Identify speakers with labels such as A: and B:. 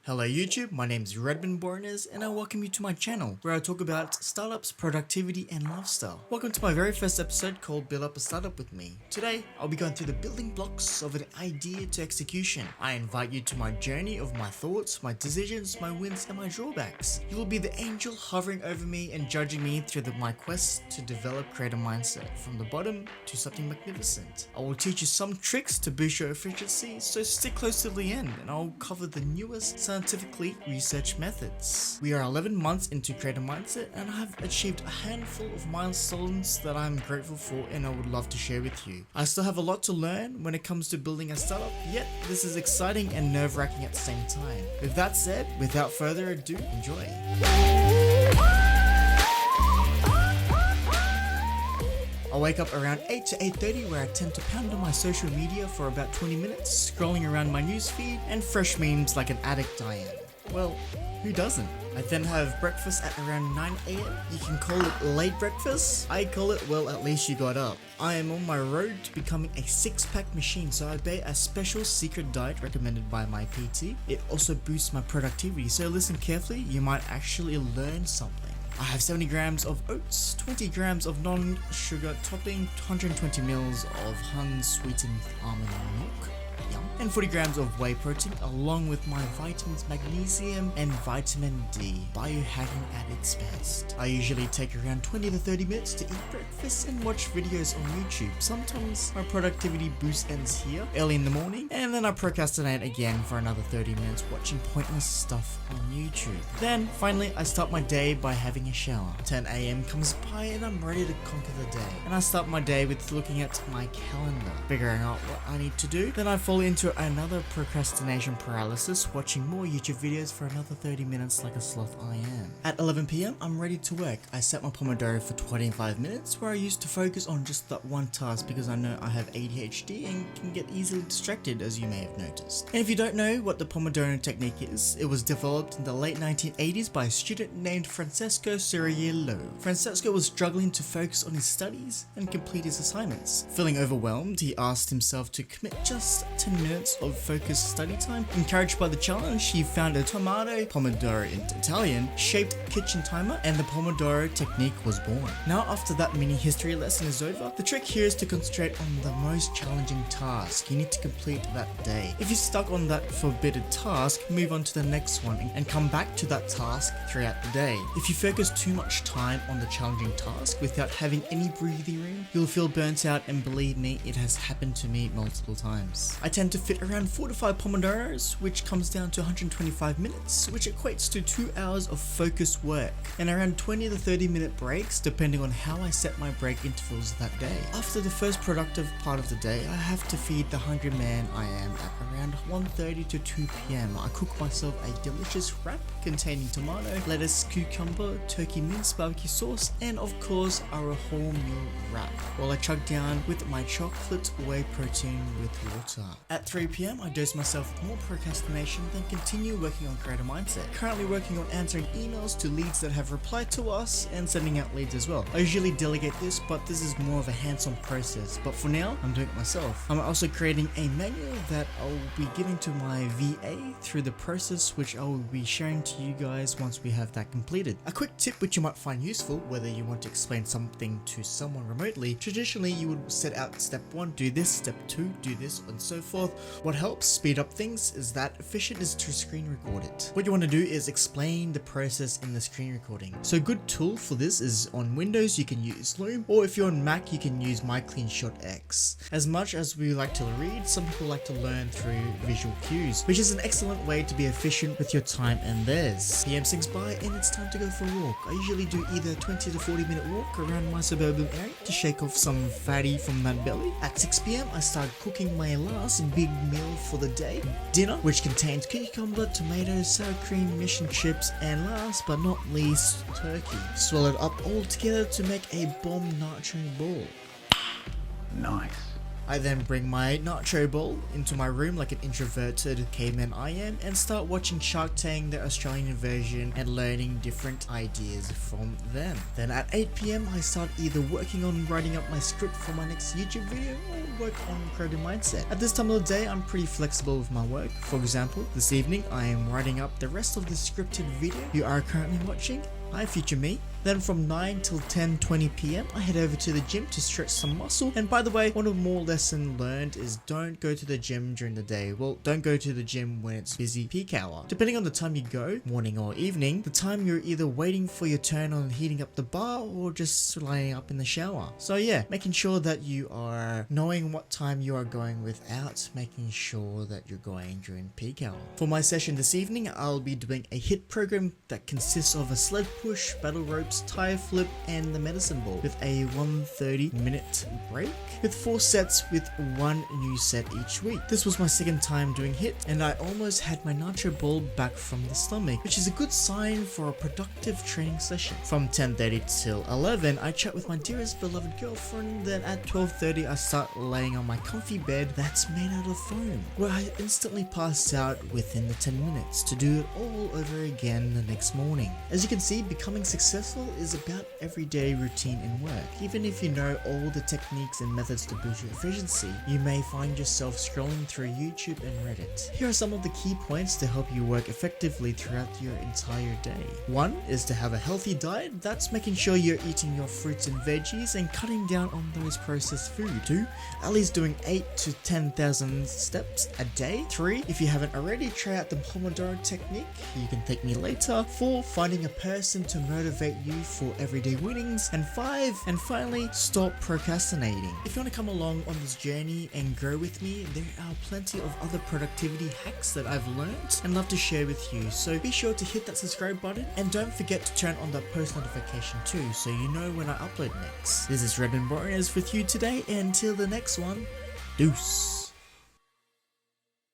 A: Hello YouTube, my name is Redmon and I welcome you to my channel where I talk about startups, productivity and lifestyle. Welcome to my very first episode called Build Up a Startup with me. Today, I'll be going through the building blocks of an idea to execution. I invite you to my journey of my thoughts, my decisions, my wins and my drawbacks. You will be the angel hovering over me and judging me through my quest to develop creator mindset from the bottom to something magnificent. I will teach you some tricks to boost your efficiency, so stick close to the end and I'll cover the newest scientifically researched methods. We are 11 months into creator mindset and I have achieved a handful of milestones that I'm grateful for and I would love to share with you. I still have a lot to learn when it comes to building a startup, yet this is exciting and nerve-wracking at the same time. With that said, without further ado, enjoy. I wake up around 8 to 8:30 where I tend to pound on my social media for about 20 minutes, scrolling around my newsfeed and fresh memes like an addict I am. Well, who doesn't? I then have breakfast at around 9 AM. You can call it late breakfast. I call it, well, at least you got up. I am on my road to becoming a six-pack machine, so I obey a special secret diet recommended by my PT. It also boosts my productivity, so listen carefully, you might actually learn something. I have 70 grams of oats, 20 grams of non-sugar topping, 120 mils of unsweetened almond milk, yum, and 40 grams of whey protein along with my vitamins magnesium and vitamin D, biohacking at its best. I usually take around 20 to 30 minutes to eat breakfast and watch videos on YouTube. Sometimes my productivity boost ends here early in the morning and then I procrastinate again for another 30 minutes watching pointless stuff on YouTube. Then finally I start my day by having a shower. 10 AM comes by and I'm ready to conquer the day. And I start my day with looking at my calendar, figuring out what I need to do. Then I fall into another procrastination paralysis, watching more YouTube videos for another 30 minutes like a sloth I am. At 11 PM I'm ready to work. I set my Pomodoro for 25 minutes where I used to focus on just that one task because I know I have ADHD and can get easily distracted, as you may have noticed. And if you don't know what the Pomodoro technique is, it was developed in the late 1980s by a student named Francesco Cirillo. Francesco was struggling to focus on his studies and complete his assignments. Feeling overwhelmed, he asked himself to commit just 10 minutes of focused study time. Encouraged by the challenge, he found a tomato, Pomodoro in Italian, shaped kitchen timer and the Pomodoro technique was born. Now after that mini history lesson is over, the trick here is to concentrate on the most challenging task you need to complete that day. If you're stuck on that forbidden task, move on to the next one and come back to that task throughout the day. If you focus too much time on the challenging task without having any breathing room, you'll feel burnt out, and believe me, it has happened to me multiple times. I tend to fit around 4 to 5 Pomodoros, which comes down to 125 minutes, which equates to 2 hours of focused work, and around 20 to 30 minute breaks depending on how I set my break intervals that day. After the first productive part of the day, I have to feed the hungry man I am at around 1:30 to 2 PM. I cook myself a delicious wrap containing tomato, lettuce, cucumber, turkey mince, barbecue sauce, and of course our wholemeal wrap, while I chug down with my chocolate whey protein with water. At 3 PM I dose myself with more procrastination, then continue working on creator mindset. Currently working on answering emails to leads that have replied to us and sending out leads as well. I usually delegate this, but this is more of a hands-on process, but for now I'm doing it myself. I'm also creating a manual that I will be giving to my VA through the process, which I will be sharing to you guys once we have that completed. A quick tip which you might find useful whether you want to explain something to someone remotely. Traditionally you would set out step 1, do this, step 2, do this, and so forth. What helps speed up things is that efficient is to screen record it. What you want to do is explain the process in the screen recording. So a good tool for this is on Windows you can use Loom, or if you're on Mac you can use MyCleanShot X. As much as we like to read, some people like to learn through visual cues, which is an excellent way to be efficient with your time and theirs. PM sinks by and it's time to go for a walk. I usually do either a 20 to 40 minute walk around my suburban area to shake off some fatty from that belly. At 6 PM I start cooking my last big meal for the day, dinner, which contains cucumber, tomatoes, sour cream, mission chips, and last but not least, turkey. Swirl it up all together to make a bomb nacho ball.
B: Nice.
A: I then bring my nacho bowl into my room like an introverted caveman I am and start watching Shark Tank, the Australian version, and learning different ideas from them. Then at 8 PM I start either working on writing up my script for my next YouTube video or work on creative mindset. At this time of the day I'm pretty flexible with my work. For example, this evening I am writing up the rest of the scripted video you are currently watching. Hi future me. Then from 9 till 10:20 PM I head over to the gym to stretch some muscle. And by the way, one of the more lesson learned is don't go to the gym during the day. Well, don't go to the gym when it's busy peak hour. Depending on the time you go, morning or evening, the time you're either waiting for your turn on heating up the bar or just lining up in the shower. So yeah, making sure that you are knowing what time you are going without making sure that you're going during peak hour. For my session this evening, I'll be doing a HIIT program that consists of a sled push, battle ropes, tire flip, and the medicine ball with a 130-minute break with 4 sets with 1 new set each week. This was my second time doing HIIT and I almost had my nacho ball back from the stomach, which is a good sign for a productive training session. From 10:30 till 11 I chat with my dearest beloved girlfriend. Then at 12:30 I start laying on my comfy bed that's made out of foam, where I instantly pass out within the 10 minutes to do it all over again the next morning. As you can see, becoming successful is about everyday routine in work. Even if you know all the techniques and methods to boost your efficiency, you may find yourself scrolling through YouTube and Reddit. Here are some of the key points to help you work effectively throughout your entire day. 1 is to have a healthy diet. That's making sure you're eating your fruits and veggies and cutting down on those processed food. 2, at least doing 8 to 10,000 steps a day. 3, if you haven't already, try out the Pomodoro technique. You can thank me later. 4, finding a person to motivate you for everyday winnings. And 5, and finally, stop procrastinating. If you want to come along on this journey and grow with me, there are plenty of other productivity hacks that I've learned and love to share with you. So be sure to hit that subscribe button and don't forget to turn on that post notification too, so you know when I upload next. This is Redmon with you today, and until the next one, deuce.